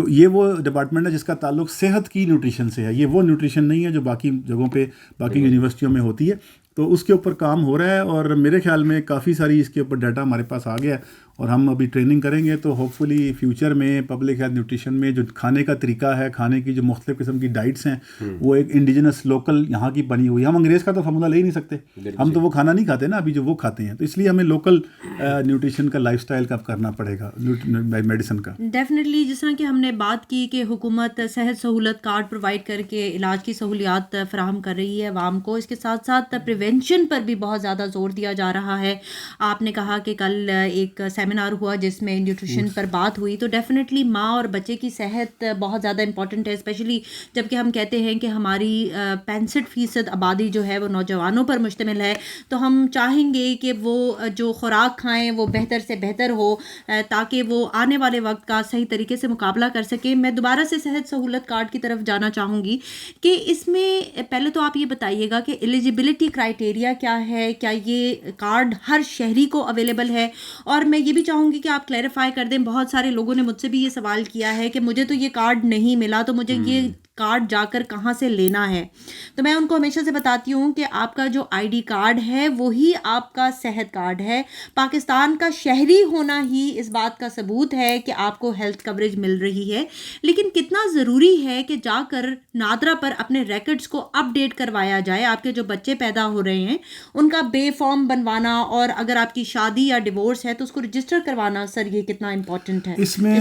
یہ وہ ڈپارٹمنٹ ہے جس کا تعلق صحت کی نیوٹریشن سے ہے. یہ وہ نیوٹریشن نہیں ہے جو باقی جگہوں پہ باقی یونیورسٹیوں میں ہوتی ہے. تو اس کے اوپر کام ہو رہا ہے, اور میرے خیال میں کافی ساری اس کے اوپر ڈیٹا ہمارے پاس آ گیا ہے, اور ہم ابھی ٹریننگ کریں گے. تو ہوپ فلی فیوچر میں پبلک ہیلتھ نیوٹریشن میں جو کھانے کا طریقہ ہے, کھانے کی جو مختلف قسم کی ڈائٹس ہیں, وہ ایک انڈیجنس لوکل یہاں کی بنی ہوئی. ہم انگریز کا تو فارمولا لے ہی نہیں سکتے, ہم تو وہ کھانا نہیں کھاتے نا ابھی جو وہ کھاتے ہیں. تو اس لیے ہمیں لوکل نیوٹریشن کا لائف اسٹائل کا کرنا پڑے گا, میڈیسن کا. ڈیفینیٹلی جس طرح کہ ہم نے بات کی کہ حکومت صحت سہولت کارڈ پرووائڈ کر کے علاج کی سہولیات فراہم کر رہی ہے عوام کو, اس کے ساتھ ساتھ پریونشن پر بھی بہت زیادہ زور دیا جا رہا ہے. آپ نے کہا کہ کل ایک سیمینار ہوا جس میں نیوٹریشن پر بات ہوئی, تو ڈیفینیٹلی ماں اور بچے کی صحت بہت زیادہ امپورٹنٹ ہے, اسپیشلی جب کہ ہم کہتے ہیں کہ ہماری 65% آبادی جو ہے وہ نوجوانوں پر مشتمل ہے. تو ہم چاہیں گے کہ وہ جو خوراک کھائیں وہ بہتر سے بہتر ہو, تاکہ وہ آنے والے وقت کا صحیح طریقے سے مقابلہ کر سکیں. میں دوبارہ سے صحت سہولت کارڈ کی طرف جانا چاہوں گی کہ اس میں پہلے تو آپ یہ بتائیے گا کہ ایلیجیبلٹی کرائٹیریا کیا ہے, کیا یہ کارڈ ہر شہری کو اویلیبل ہے؟ اور میں یہ بھی چاہوں گی کہ آپ کلیریفائی کر دیں, بہت سارے لوگوں نے مجھ سے بھی یہ سوال کیا ہے کہ مجھے تو یہ کارڈ نہیں ملا, تو مجھے یہ کارڈ جا کر کہاں سے لینا ہے. تو میں ان کو ہمیشہ سے بتاتی ہوں کہ آپ کا جو آئی ڈی کارڈ ہے وہی آپ کا صحت کارڈ ہے. پاکستان کا شہری ہونا ہی اس بات کا ثبوت ہے کہ آپ کو ہیلتھ کوریج مل رہی ہے. لیکن کتنا ضروری ہے کہ جا کر نادرا پر اپنے ریکارڈز کو اپ ڈیٹ کروایا جائے. آپ کے جو بچے پیدا ہو رہے ہیں ان کا بے فارم بنوانا, اور اگر آپ کی شادی یا ڈیورس ہے تو اس کو رجسٹر کروانا, سر یہ کتنا امپورٹنٹ ہے اس میں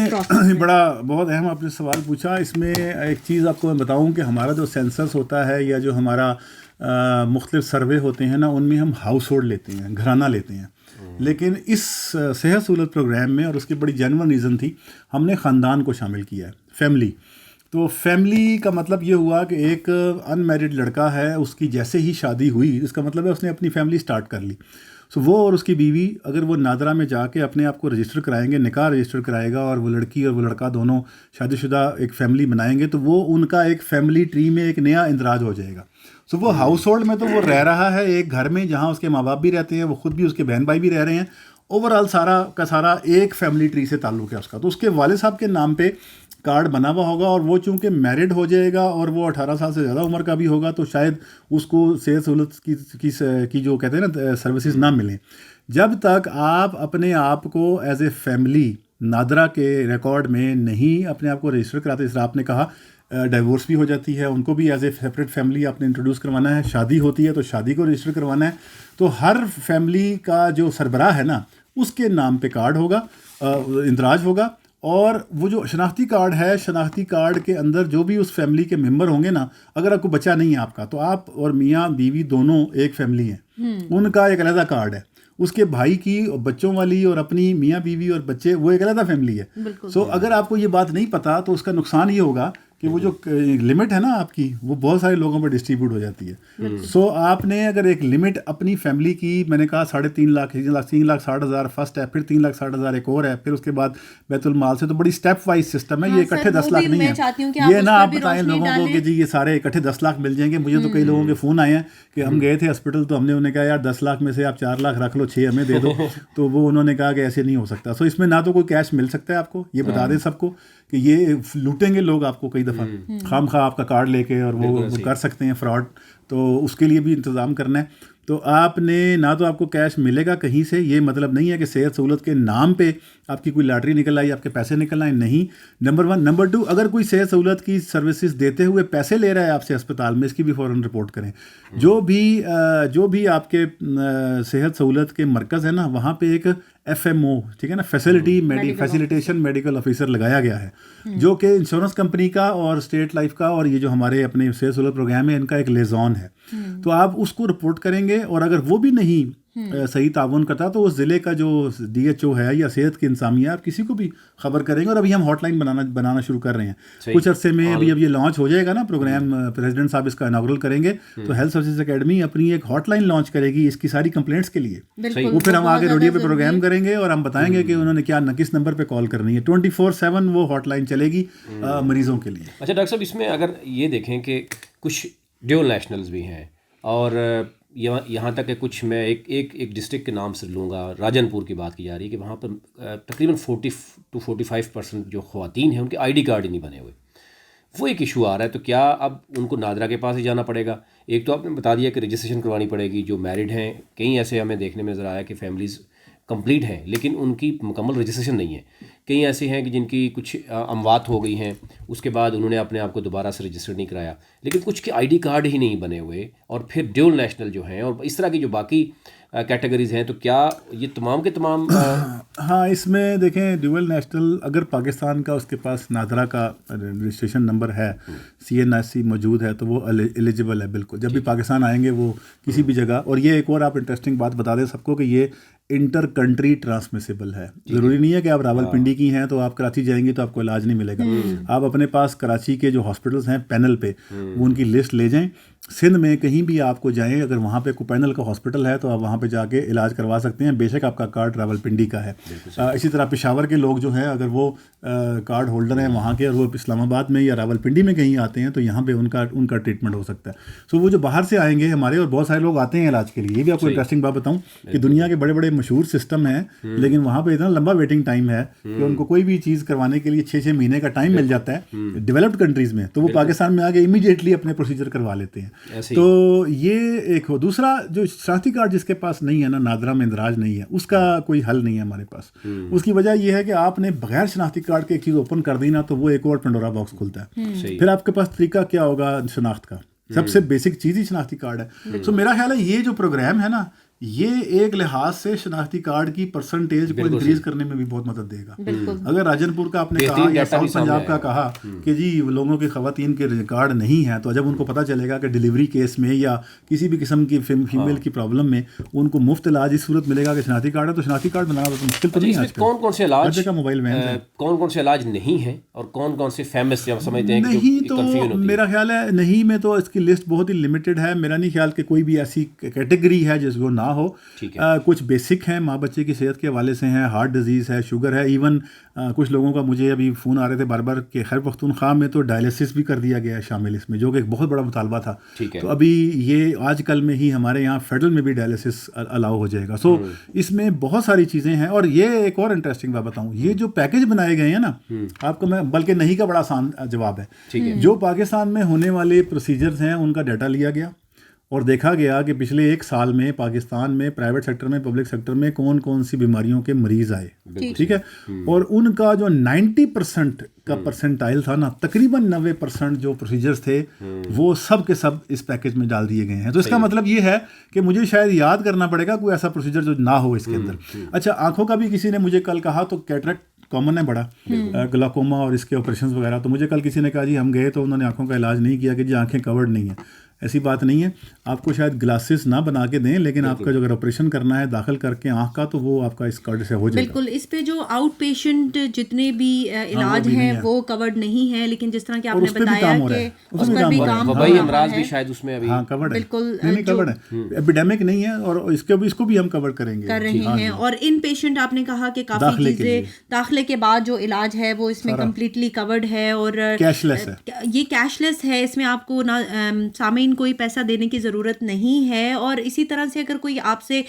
بڑا بہت اہم آپ نے سوال پوچھا. اس میں ایک چیز آپ کو میں بتاؤں کہ ہمارا جو سینسس ہوتا ہے یا جو ہمارا مختلف سروے ہوتے ہیں نا, ان میں ہم ہاؤس ہولڈ لیتے ہیں, گھرانہ لیتے ہیں. لیکن اس صحت سہولت پروگرام میں, اور اس کی بڑی جینون ریزن تھی, ہم نے خاندان کو شامل کیا ہے, فیملی. تو فیملی کا مطلب یہ ہوا کہ ایک ان میرڈ لڑکا ہے, اس کی جیسے ہی شادی ہوئی, اس کا مطلب ہے اس نے اپنی فیملی سٹارٹ کر لی. سو وہ اور اس کی بیوی اگر وہ نادرا میں جا کے اپنے آپ کو رجسٹر کرائیں گے, نکاح رجسٹر کرائے گا, اور وہ لڑکی اور وہ لڑکا دونوں شادی شدہ ایک فیملی بنائیں گے, تو وہ ان کا ایک فیملی ٹری میں ایک نیا اندراج ہو جائے گا. سو وہ ہاؤس ہولڈ میں تو وہ رہ رہا ہے ایک گھر میں جہاں اس کے ماں باپ بھی رہتے ہیں, وہ خود بھی, اس کے بہن بھائی بھی رہ رہے ہیں. اوور آل سارا کا سارا ایک فیملی ٹری سے تعلق ہے اس کا. تو اس کے والد صاحب کے نام پہ کارڈ بنا ہوا ہوگا اور وہ چونکہ میرڈ ہو جائے گا اور وہ 18 سال سے زیادہ عمر کا بھی ہوگا تو شاید اس کو صحت سہولت کی جو کہتے ہیں نا سروسز نہ ملیں. جب تک آپ اپنے آپ کو ایز اے فیملی نادرا کے ریکارڈ میں نہیں اپنے آپ کو رجسٹر کراتے, اس طرح آپ نے کہا ڈائیورس بھی ہو جاتی ہے, ان کو بھی ایز اے سیپریٹ فیملی آپ نے انٹروڈیوس کروانا ہے, شادی ہوتی ہے تو شادی کو رجسٹر کروانا ہے, تو ہر فیملی کا جو سربراہ ہے نا اس کے نام پہ کارڈ ہوگا, اندراج ہوگا, اور وہ جو شناختی کارڈ ہے, شناختی کارڈ کے اندر جو بھی اس فیملی کے ممبر ہوں گے نا, اگر آپ کو بچہ نہیں ہے آپ کا تو آپ اور میاں بیوی دونوں ایک فیملی ہیں, ان کا ایک علیحدہ کارڈ ہے, اس کے بھائی کی بچوں والی اور اپنی میاں بیوی اور بچے وہ ایک علیحدہ فیملی ہے. سو اگر آپ کو یہ بات نہیں پتہ تو اس کا نقصان یہ ہوگا کہ وہ جو لمٹ ہے نا آپ کی وہ بہت سارے لوگوں پر ڈسٹریبیوٹ ہو جاتی ہے. سو آپ نے اگر ایک لمٹ اپنی فیملی کی, میں نے کہا 3.5 لاکھ 3,60,000 فرسٹ ہے, پھر 3,60,000 ایک اور ہے, پھر اس کے بعد بیت المال سے, تو بڑی اسٹیپ وائز سسٹم ہے, یہ اکٹھے 10 لاکھ نہیں ہے. یہ نا آپ بتائیں لوگوں کو کہ جی یہ سارے اکٹھے 10 لاکھ مل جائیں گے. مجھے تو کئی لوگوں کے فون آئے ہیں کہ ہم گئے تھے ہاسپٹل تو ہم نے انہیں کہا یار 10 لاکھ میں سے آپ 4 لاکھ رکھ لو, 6 ہمیں دے دو, تو وہ انہوں نے کہا کہ ایسے نہیں ہو سکتا. سو اس میں نہ تو کوئی کیش مل سکتا ہے آپ کو, یہ بتا دیں سب کو کہ یہ لوٹیں گے لوگ آپ کو کئی دفعہ, خام خواہ آپ کا کارڈ لے کے, اور وہ کر سکتے ہیں فراڈ, تو اس کے لیے بھی انتظام کرنا ہے. تو آپ نے نہ تو آپ کو کیش ملے گا کہیں سے, یہ مطلب نہیں ہے کہ صحت سہولت کے نام پہ آپ کی کوئی لاٹری نکل آئی, آپ کے پیسے نکل آئے, نہیں. نمبر 1. نمبر 2, اگر کوئی صحت سہولت کی سروسز دیتے ہوئے پیسے لے رہا ہے آپ سے اسپتال میں, اس کی بھی فوراً رپورٹ کریں. جو بھی آپ کے صحت سہولت کے مرکز ہے نا, وہاں پہ ایک FMO, ٹھیک ہے نا, فیسیلیٹیشن میڈیکل آفیسر لگایا گیا ہے, جو کہ انشورنس کمپنی کا اور اسٹیٹ لائف کا اور یہ جو ہمارے اپنے صحت سہولت پروگرام ہے ان کا ایک لیزون ہے. تو آپ اس کو رپورٹ کریں گے, اور اگر وہ بھی نہیں صحیح تعاون کرتا تو اس ضلع کا جو DHO ہے یا صحت کی انتظامیہ, آپ کسی کو بھی خبر کریں گے. اور ابھی ہم ہاٹ لائن بنانا شروع کر رہے ہیں کچھ عرصے میں, اب یہ لانچ ہو جائے گا نا پروگرام, پریزیڈنٹ صاحب اس کا اناگرل کریں گے, تو ہیلتھ سروسز اکیڈمی اپنی ایک ہاٹ لائن لانچ کرے گی اس کی ساری کمپلینٹس کے لیے. وہ پھر ہم آگے ریڈیو پہ پروگرام کریں گے اور ہم بتائیں گے کہ انہوں نے کیا کس نمبر پہ کال کرنی ہے. 24/7 وہ ہاٹ لائن چلے گی مریضوں کے لیے. اچھا ڈاکٹر صاحب, اس میں اگر یہ دیکھیں کہ کچھ ڈیول نیشنلز بھی ہیں, اور یہاں تک کہ کچھ میں ایک ڈسٹرکٹ کے نام سے لوں گا, راجن پور کی بات کی جا رہی ہے کہ وہاں پر تقریباً 40-45% جو خواتین ہیں ان کے ID کارڈ ہی نہیں بنے ہوئے. وہ ایک ایشو آ رہا ہے, تو کیا اب ان کو نادرا کے پاس ہی جانا پڑے گا؟ ایک تو آپ نے بتا دیا کہ رجسٹریشن کروانی پڑے گی, جو میرڈ ہیں, کہیں ایسے ہمیں دیکھنے میں نظر آیا کہ فیملیز کمپلیٹ ہیں لیکن ان کی مکمل رجسٹریشن نہیں ہے. کئی ایسے ہیں کہ جن کی کچھ اموات ہو گئی ہیں, اس کے بعد انہوں نے اپنے آپ کو دوبارہ سے رجسٹر نہیں کرایا, لیکن کچھ کے ID کارڈ ہی نہیں بنے ہوئے, اور پھر ڈیول نیشنل جو ہیں اور اس طرح کی جو باقی کیٹیگریز ہیں, تو کیا یہ تمام کے تمام ہاں اس میں دیکھیں ڈیول نیشنل اگر پاکستان کا اس کے پاس نادرا کا رجسٹریشن نمبر ہے, CNIC موجود ہے, تو وہ ایلیجیبل ہے بالکل. جب بھی پاکستان آئیں گے وہ کسی بھی جگہ. اور یہ ایک اور آپ انٹرسٹنگ بات بتا دیں سب کو کہ یہ انٹر کنٹری ٹرانسمیسیبل ہے. ضروری نہیں ہے کہ آپ راولپنڈی کی ہیں تو آپ کراچی جائیں گے تو آپ کو علاج نہیں ملے گا. آپ اپنے پاس کراچی کے جو ہاسپٹلس ہیں پینل پہ وہ ان کی لسٹ لے جائیں. سندھ میں کہیں بھی آپ کو جائیں, اگر وہاں پہ کوئی پینل کا ہاسپٹل ہے تو آپ وہاں پہ جا کے علاج کروا سکتے ہیں, بے شک آپ کا کارڈ راولپنڈی کا ہے. اسی طرح پشاور کے لوگ جو ہیں اگر وہ کارڈ ہولڈر ہیں وہاں کے, اور وہ اسلام آباد میں یا راولپنڈی میں کہیں آتے ہیں تو یہاں پہ ان کا ٹریٹمنٹ ہو سکتا ہے. سو وہ جو باہر سے آئیں گے ہمارے, اور بہت سارے لوگ آتے ہیں علاج کے لیے. یہ بھی آپ کو انٹرسٹنگ بات بتاؤں کہ دنیا کے بڑے بڑے مشہور سسٹم ہیں, لیکن وہاں پہ اتنا لمبا ویٹنگ ٹائم ہے کہ ان کو کوئی بھی چیز کروانے کے لیے 6 مہینے کا ٹائم مل جاتا ہے ڈیولپڈ کنٹریز میں, تو وہ پاکستان میں آ کے امیڈیٹلی اپنے پروسیجر کروا لیتے ہیں. تو یہ ایک ہو. دوسرا جو شناختی کارڈ جس کے پاس نہیں ہے نا, نادرا میں اندراج نہیں ہے, اس کا کوئی حل نہیں ہے ہمارے پاس. اس کی وجہ یہ ہے کہ آپ نے بغیر شناختی کارڈ کے ایک چیز اوپن کر دی نا تو وہ ایک اور پنڈورا باکس کھلتا ہے. پھر آپ کے پاس طریقہ کیا ہوگا شناخت کا؟ سب سے بیسک چیز ہی شناختی کارڈ ہے. سو میرا خیال ہے یہ جو پروگرام ہے نا, یہ ایک لحاظ سے شناختی کارڈ کی پرسنٹیج کو انکریز کرنے میں بھی بہت مدد دے گا. اگر راجن پور کا آپ نے کہا یا ساؤتھ پنجاب کا کہا کہ جی لوگوں کی خواتین کے کارڈ نہیں ہیں, تو جب ان کو پتہ چلے گا کہ ڈلیوری کیس میں یا کسی بھی قسم کی فیمیل کی پرابلم میں ان کو مفت علاج اس صورت ملے گا کہ شناختی کارڈ ہے, تو شناختی کارڈ بنانا تو مشکل تو نہیں ہے. کون کون سے علاج کا موبائل وین ہے, کون کون سے علاج نہیں ہیں اور کون کون سے فیمس یا سمجھتے ہیں نہیں, تو میرا خیال ہے نہیں میں تو اس کی لسٹ بہت ہی لمیٹڈ ہے. میرا نہیں خیال کہ کوئی بھی ایسی کیٹیگری ہے جس کو نہ ہو. کچھ بیسک ہیں ماں بچے کی صحت کے حوالے سے ہیں, ہارٹ ڈیزیز ہے, شوگر ہے, ایون کچھ لوگوں کا مجھے ابھی فون آ رہے تھے بار بار کہ خیر پختونخوا میں تو ڈائلیسس بھی کر دیا گیا ہے شامل اس میں, جو کہ ایک بہت بڑا مطالبہ تھا. تو ابھی یہ آج کل میں ہی ہمارے یہاں فیڈرل میں بھی ڈائلیسس الاؤ ہو جائے گا. سو اس میں بہت ساری چیزیں ہیں. اور یہ ایک اور انٹرسٹنگ بات بتاؤں, یہ جو پیکج بنائے گئے ہیں نا, آپ کو میں بلکہ نہیں کا بڑا آسان جواب ہے. جو پاکستان میں ہونے والے پروسیجرز ہیں ان کا ڈیٹا لیا گیا اور دیکھا گیا کہ پچھلے ایک سال میں پاکستان میں پرائیویٹ سیکٹر میں, پبلک سیکٹر میں کون کون سی بیماریوں کے مریض آئے, ٹھیک ہے, اور ان کا جو 90% کا پرسنٹائل تھا نا, تقریباً 90% جو پروسیجرز تھے وہ سب کے سب اس پیکج میں ڈال دیے گئے ہیں. تو اس کا مطلب یہ ہے کہ مجھے شاید یاد کرنا پڑے گا کوئی ایسا پروسیجر جو نہ ہو اس کے اندر. اچھا, آنکھوں کا بھی کسی نے مجھے کل کہا, تو کیٹریکٹ کامن ہے بڑا, گلاکوما اور اس کے آپریشنز وغیرہ, تو مجھے کل کسی نے کہا جی ہم گئے تو انہوں نے آنکھوں کا علاج نہیں کیا کہ جی آنکھیں کورڈ نہیں ہیں. ایسی بات نہیں ہے, آپ کو شاید گلاسز نہ بنا کے دیں, لیکن آپ کا جو اگر آپریشن کرنا ہے داخل کر کے آنکھ کا, تو وہ آپ کا اس کارڈ سے ہو جائے گا. بالکل. اس پہ جو آؤٹ پیشنٹ جتنے بھی علاج ہیں وہ کورڈ نہیں ہے, لیکن جس طرح کہ آپ نے بتایا کہ اس پر بھی کام ہو رہا ہے, بھی شاید اس میں ابھی کورڈ ہے, بالکل کورڈ ہے, ایپیڈیمک نہیں ہے, اور اس کو بھی ہم کور کریں گے, کر رہے ہیں. اور ان پیشنٹ آپ نے کہا کہ کافی چیزیں داخلے کے بعد جو علاج ہے وہ اس میں کمپلیٹلی کورڈ ہے, اور کیش لیس ہے, یہ کیش لیس ہے. اس میں آپ کو نہ سامعین کوئی پیسہ دینے کی ضرورت نہیں ہے. اور اسی طرح سے اگر کوئی آپ سے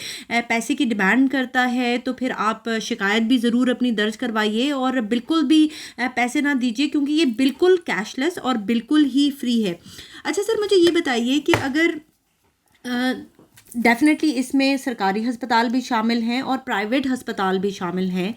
پیسے کی ڈیمانڈ کرتا ہے تو پھر آپ شکایت بھی ضرور اپنی درج کروائیے, اور بالکل بھی پیسے نہ دیجیے, کیونکہ یہ بالکل کیش لیس اور بالکل ہی فری ہے. اچھا سر, مجھے یہ بتائیے کہ اگر ڈیفینیٹلی اس میں سرکاری ہسپتال بھی شامل ہیں اور پرائیویٹ ہسپتال بھی شامل ہیں,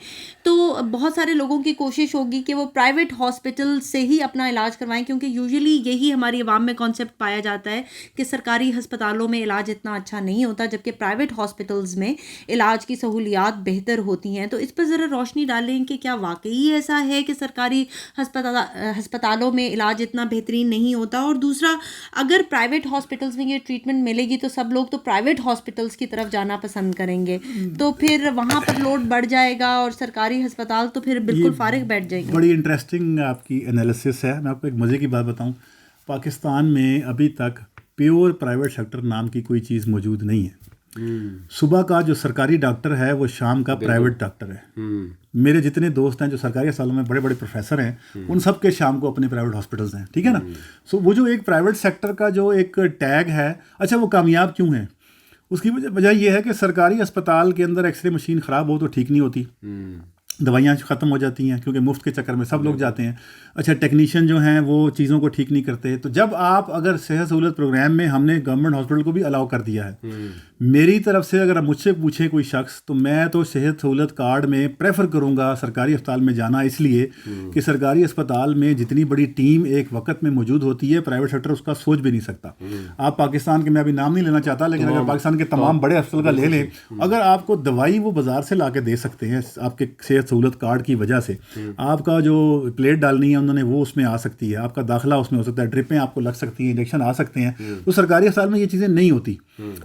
تو بہت سارے لوگوں کی کوشش ہوگی کہ وہ پرائیویٹ ہاسپٹل سے ہی اپنا علاج کروائیں, کیونکہ یوزلی یہی ہماری عوام میں کانسیپٹ پایا جاتا ہے کہ سرکاری ہسپتالوں میں علاج اتنا اچھا نہیں ہوتا, جبکہ پرائیویٹ ہاسپٹلز میں علاج کی سہولیات بہتر ہوتی ہیں. تو اس پر ذرا روشنی ڈالیں کہ کیا واقعی ایسا ہے کہ سرکاری ہسپتالوں میں علاج اتنا بہترین نہیں ہوتا, اور دوسرا اگر پرائیویٹ ہاسپٹلز میں یہ ٹریٹمنٹ ملے گی تو سب لوگ تو پرائیویٹ ہاسپٹلز کی طرف جانا پسند کریں گے, تو پھر وہاں پر لوڈ بڑھ جائے گا اور سرکاری ہسپتال تو پھر بالکل فارغ بیٹھ جائیں گے. بڑی انٹرسٹنگ آپ کی انالیسس ہے. میں آپ کو ایک مزے کی بات بتاؤں, پاکستان میں ابھی تک پیور پرائیویٹ سیکٹر نام کی کوئی چیز موجود نہیں ہے. صبح کا جو سرکاری ڈاکٹر ہے وہ شام کا پرائیویٹ ڈاکٹر ہے. میرے جتنے دوست ہیں جو سرکاری اسپتالوں میں بڑے بڑے پروفیسر ہیں, ان سب کے شام کو اپنے پرائیویٹ ہاسپٹلز ہیں, ٹھیک ہے نا. سو وہ جو ایک پرائیویٹ سیکٹر کا جو ایک ٹیگ ہے, اچھا وہ کامیاب کیوں ہے؟ اس کی وجہ یہ ہے کہ سرکاری اسپتال کے اندر ایکس رے مشین خراب ہو تو ٹھیک نہیں ہوتی, دوائیاں ختم ہو جاتی ہیں کیونکہ مفت کے چکر میں سب لوگ جاتے ہیں. اچھا, ٹیکنیشین جو ہیں وہ چیزوں کو ٹھیک نہیں کرتے. تو جب آپ اگر صحت سہولت پروگرام میں ہم نے گورنمنٹ ہاسپٹل کو بھی الاؤ کر دیا ہے, میری طرف سے اگر مجھ سے پوچھے کوئی شخص, تو میں تو صحت سہولت کارڈ میں پریفر کروں گا سرکاری اسپتال میں جانا, اس لیے کہ سرکاری اسپتال میں جتنی بڑی ٹیم ایک وقت میں موجود ہوتی ہے, پرائیویٹ سیکٹر اس کا سوچ بھی نہیں سکتا. آپ پاکستان کے, میں ابھی نام نہیں لینا چاہتا, لیکن اگر پاکستان کے تمام بڑے ہسپتال کا لے لیں, اگر آپ کو دوائی وہ بازار سے لا کے دے سکتے ہیں آپ کے صحت سہولت کارڈ کی وجہ سے, آپ کا جو پلیٹ ڈالنی ہے انہوں نے وہ اس میں آ سکتی ہے, آپ کا داخلہ اس میں ہو سکتا ہے, ڈرپیں آپ کو لگ سکتی ہیں, انجیکشن آ سکتے ہیں. تو سرکاری اسپتال میں یہ چیزیں نہیں ہوتی.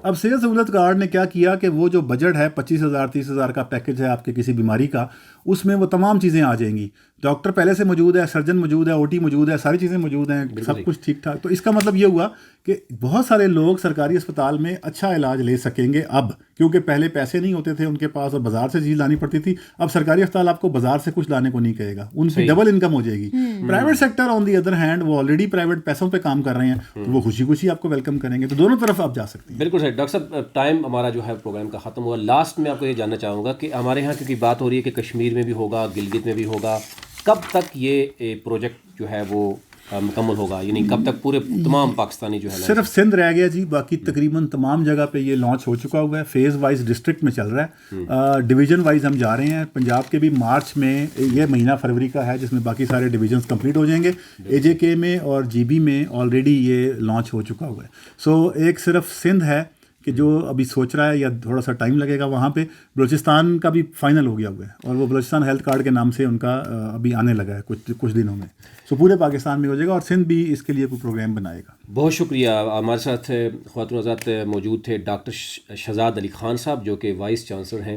اب صحت سہولت کارڈ نے کیا کیا کہ وہ جو بجٹ ہے 25,000 30,000 کا پیکج ہے آپ کے کسی بیماری کا, اس میں وہ تمام چیزیں آ جائیں گی. ڈاکٹر پہلے سے موجود ہے, سرجن موجود ہے, او ٹی موجود ہے, ساری چیزیں موجود ہیں, سب کچھ ٹھیک ٹھاک. تو اس کا مطلب یہ ہوا کہ بہت سارے لوگ سرکاری اسپتال میں اچھا علاج لے سکیں گے اب, کیونکہ پہلے پیسے نہیں ہوتے تھے ان کے پاس اور بازار سے چیز لانی پڑتی تھی. اب سرکاری اسپتال آپ کو بازار سے کچھ لانے کو نہیں کہے گا, ان کی ڈبل انکم ہو جائے گی. Private sector on the other hand وہ آلریڈی پرائیویٹ پیسوں پہ کام کر رہے ہیں, تو وہ خوشی خوشی آپ کو ویلکم کریں گے. تو دونوں طرف آپ جا سکتے ہیں. بالکل صحیح. ڈاکٹر صاحب, ٹائم ہمارا جو ہے پروگرام کا ختم ہوا. لاسٹ میں آپ کو یہ جاننا چاہوں گا کہ ہمارے یہاں کیونکہ بات ہو رہی ہے کہ کشمیر میں بھی ہوگا, گلگت میں بھی ہوگا, کب تک یہ پروجیکٹ جو ہے وہ مکمل ہوگا, یعنی کب تک پورے تمام پاکستانی جو ہے؟ صرف سندھ رہ گیا جی, باقی تقریباً تمام جگہ پہ یہ لانچ ہو چکا ہوا ہے. فیز وائز ڈسٹرکٹ میں چل رہا ہے, ڈویژن وائز ہم جا رہے ہیں. پنجاب کے بھی مارچ میں, یہ مہینہ فروری کا ہے جس میں باقی سارے ڈویژنس کمپلیٹ ہو جائیں گے. اے جے کے میں اور جی بی میں آلریڈی یہ لانچ ہو چکا ہوا ہے. سو ایک صرف سندھ ہے کہ جو ابھی سوچ رہا ہے یا تھوڑا سا ٹائم لگے گا. وہاں پہ بلوچستان کا بھی فائنل ہو گیا ہوا ہے, اور وہ بلوچستان ہیلتھ کارڈ کے نام سے ان کا ابھی آنے لگا ہے کچھ دنوں میں. سو پورے پاکستان میں ہو جائے گا, اور سندھ بھی اس کے لیے کوئی پروگرام بنائے گا. بہت شکریہ. ہمارے ساتھ خواتین حضرات موجود تھے ڈاکٹر شہزاد علی خان صاحب, جو کہ وائس چانسلر ہیں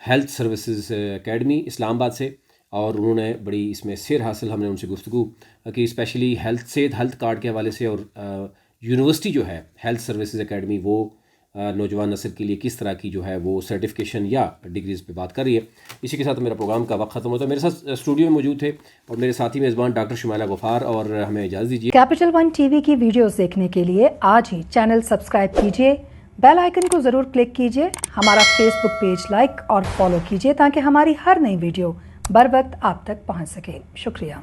ہیلتھ سروسز اکیڈمی اسلام آباد سے, اور انہوں نے بڑی اس میں سیر حاصل, ہم نے ان سے گفتگو کی اسپیشلی ہیلتھ کارڈ کے حوالے سے, اور یونیورسٹی جو ہے ہیلتھ سروسز اکیڈمی وہ نوجوان نسل کے لیے کس طرح کی جو ہے وہ سرٹیفکیشن یا ڈگریز پہ بات کر رہی ہے. اسی کے ساتھ میرا پروگرام کا وقت ختم ہوتا ہے. میرے ساتھ اسٹوڈیو میں موجود تھے اور میرے ساتھی میزبان ڈاکٹر شمائلہ غفار, اور ہمیں اجازت دیجیے. کیپٹل ون ٹی وی کی ویڈیوز دیکھنے کے لیے آج ہی چینل سبسکرائب کیجیے, بیل آئیکن کو ضرور کلک کیجیے, ہمارا فیس بک پیج لائک اور فالو کیجیے تاکہ ہماری ہر نئی ویڈیو بر وقت آپ تک پہنچ سکے. شکریہ.